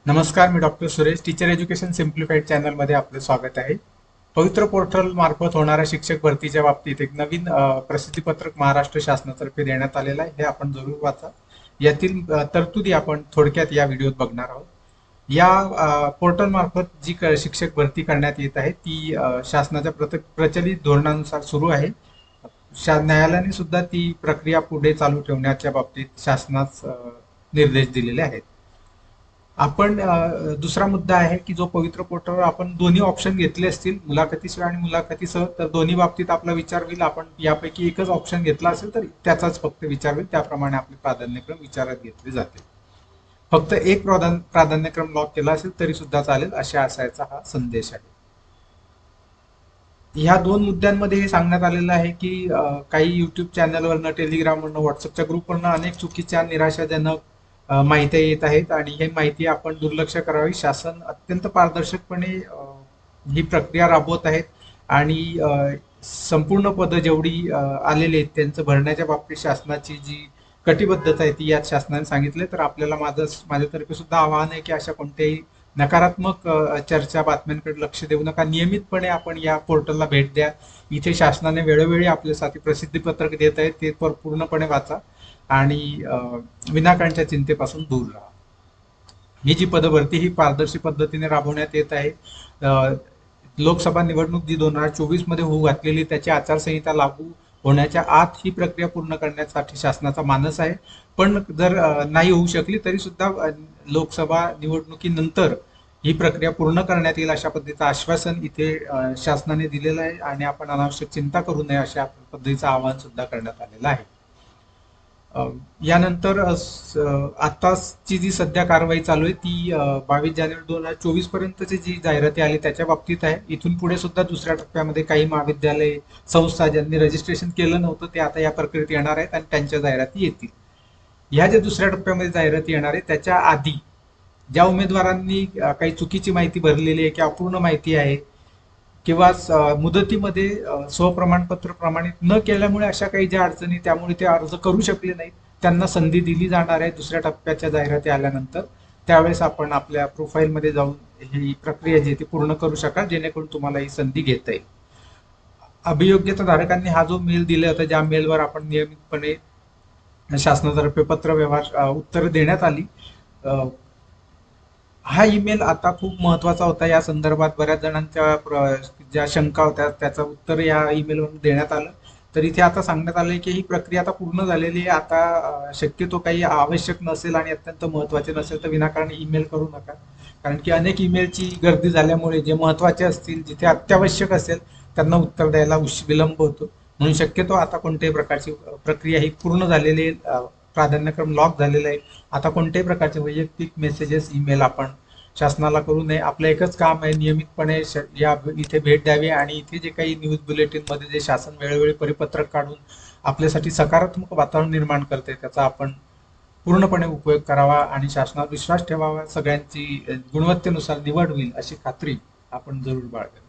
नमस्कार, मी doctor Suresh. Teacher education simplified चॅनलमध्ये आपलं स्वागत आहे. पवित्र पोर्टल मार्फत होणाऱ्या शिक्षक भरतीच्या बाबतीत एक नवीन प्रसिद्धीपत्रक महाराष्ट्र शासनातर्फे देण्यात आलेलं आहे. हे आपण जरूर वाचा. यातील तरतुदी आपण थोडक्यात या व्हिडिओत बघणार आहोत. या पोर्टल मार्फत जी शिक्षक भरती करण्यात येत आहे ती शासनाच्या प्रचलित धोरणानुसार सुरू आहे. न्यायालयाने सुद्धा ती प्रक्रिया पुढे चालू ठेवण्याच्या बाबतीत शासनास निर्देश दिलेले आहेत. आपण दुसरा मुद्दा आहे की जो पवित्र पोर्टलवर आपण दोन्ही ऑप्शन घेतले असतील, मुलाखतीशिवाय आणि मुलाखतीसह, तर दोन्ही बाबतीत आपला विचार होईल. आपण यापैकी एकच ऑप्शन घेतला असेल तर त्याचाच फक्त विचार होईल. त्याप्रमाणे आपले प्राधान्यक्रम विचारात घेतले जातील. फक्त एक प्राधान्यक्रम लॉक केला असेल तरी सुद्धा चालेल, अशा असायचा हा संदेश आहे. ह्या दोन मुद्द्यांमध्ये हे सांगण्यात आलेलं आहे की काही युट्यूब चॅनलवरनं, टेलिग्रामवरनं, व्हॉट्सअपच्या ग्रुपवरनं अनेक चुकीच्या, निराशाजनक माहिती येत आहेत आणि ही माहिती आपण दुर्लक्ष करावी. शासन अत्यंत पारदर्शकपणे ही प्रक्रिया राबवत आहेत आणि संपूर्ण पदं जेवढी आलेली आहेत त्यांचं भरण्याच्या बाबतीत शासनाची जी कटिबद्धता आहे ती यात शासनाने सांगितले. तर आपल्याला माझ्यातर्फे सुद्धा आवाहन आहे की अशा कोणत्याही नकारात्मक चर्चा, बातम्यांकडे लक्ष देऊ नका. नियमितपणे आपण या पोर्टलला भेट द्या. इथे शासनाने वेळोवेळी आपल्यासाठी प्रसिद्धीपत्रक देत आहेत, ते पूर्णपणे वाचा आणि विनाकारणच्या चिंतेपासून दूर राहा. ही जी पदभरती ही पारदर्शी पद्धतीने राबवण्यात येत आहे. लोकसभा निवडणूक जी 2024 मध्ये होऊ घातलेली, त्याची आचारसंहिता लागू होण्याच्या आत ही प्रक्रिया पूर्ण करण्यासाठी शासनाचा मानस आहे. पण जर नाही होऊ शकली तरी सुद्धा लोकसभा निवडणुकीनंतर ही प्रक्रिया पूर्ण करण्यात येईल अशा पद्धतीचं आश्वासन इथे शासनाने दिलेलं आहे आणि आपण अनावश्यक चिंता करू नये अशा पद्धतीचं आवाहन सुद्धा करण्यात आलेलं आहे. यानंतर आताची जी सध्या कारवाई चालू आहे ती 22 जानेवारी 2024 पर्यंतची जी जाहिराती आली त्याच्या बाबतीत आहे. इथून पुढे सुद्धा दुसऱ्या टप्प्यामध्ये काही महाविद्यालय, संस्था ज्यांनी रजिस्ट्रेशन केलं नव्हतं ते आता या प्रक्रियेत येणार आहेत आणि त्यांच्या जाहिराती येतील. ह्या ज्या दुसऱ्या टप्प्यामध्ये जाहिराती येणार आहे त्याच्या आधी ज्या उमेदवारांनी काही चुकीची माहिती भरलेली आहे किंवा अपूर्ण माहिती आहे किंवा मुदतीमध्ये स्वप्रमाणपत्र प्रमाणित न केल्यामुळे अशा काही ज्या अडचणी, त्यामुळे ते अर्ज करू शकले नाहीत, त्यांना संधी दिली जाणार आहे दुसऱ्या टप्प्याच्या जाहिराती आल्यानंतर. त्यावेळेस आपण आपल्या प्रोफाईलमध्ये जाऊन ही प्रक्रिया जी ती पूर्ण करू शकाल, जेणेकरून तुम्हाला ही संधी घेता येईल. अभियोग्यता धारकांनी हा जो मेल दिला होता, ज्या मेलवर आपण नियमितपणे शासनातर्फे पत्र व्यवहार उत्तर देण्यात आली, हा ईमेल आता खूप महत्वाचा होता. या संदर्भात बऱ्याच जणांच्या ज्या शंका होत्या त्याचं उत्तर या ईमेलवरून देण्यात आलं. तर इथे आता सांगण्यात आलंय की ही प्रक्रिया आता पूर्ण झालेली आहे. आता शक्यतो काही आवश्यक नसेल आणि अत्यंत महत्वाचे नसेल तर विनाकारण ईमेल करू नका, कारण की अनेक ईमेलची गर्दी झाल्यामुळे जे महत्वाचे असतील, जिथे अत्यावश्यक असेल, त्यांना उत्तर द्यायला विलंब होतो. म्हणून शक्यतो आता कोणत्याही प्रकारची प्रक्रिया ही पूर्ण झालेली, प्राधान्यक्रम लॉक झालेला आहे. आता कोणत्याही प्रकारचे वैयक्तिक मेसेजेस, ईमेल आपण शासनाला करू नये. आपलं एकच काम आहे, नियमितपणे या इथे भेट द्यावी आणि इथे जे काही न्यूज बुलेटिन मध्ये जे शासन वेळोवेळी परिपत्रक काढून आपल्यासाठी सकारात्मक वातावरण निर्माण करते त्याचा आपण पूर्णपणे उपयोग करावा आणि शासनावर विश्वास ठेवावा. सगळ्यांची गुणवत्तेनुसार निवड होईल अशी खात्री आपण जरूर बाळगावी.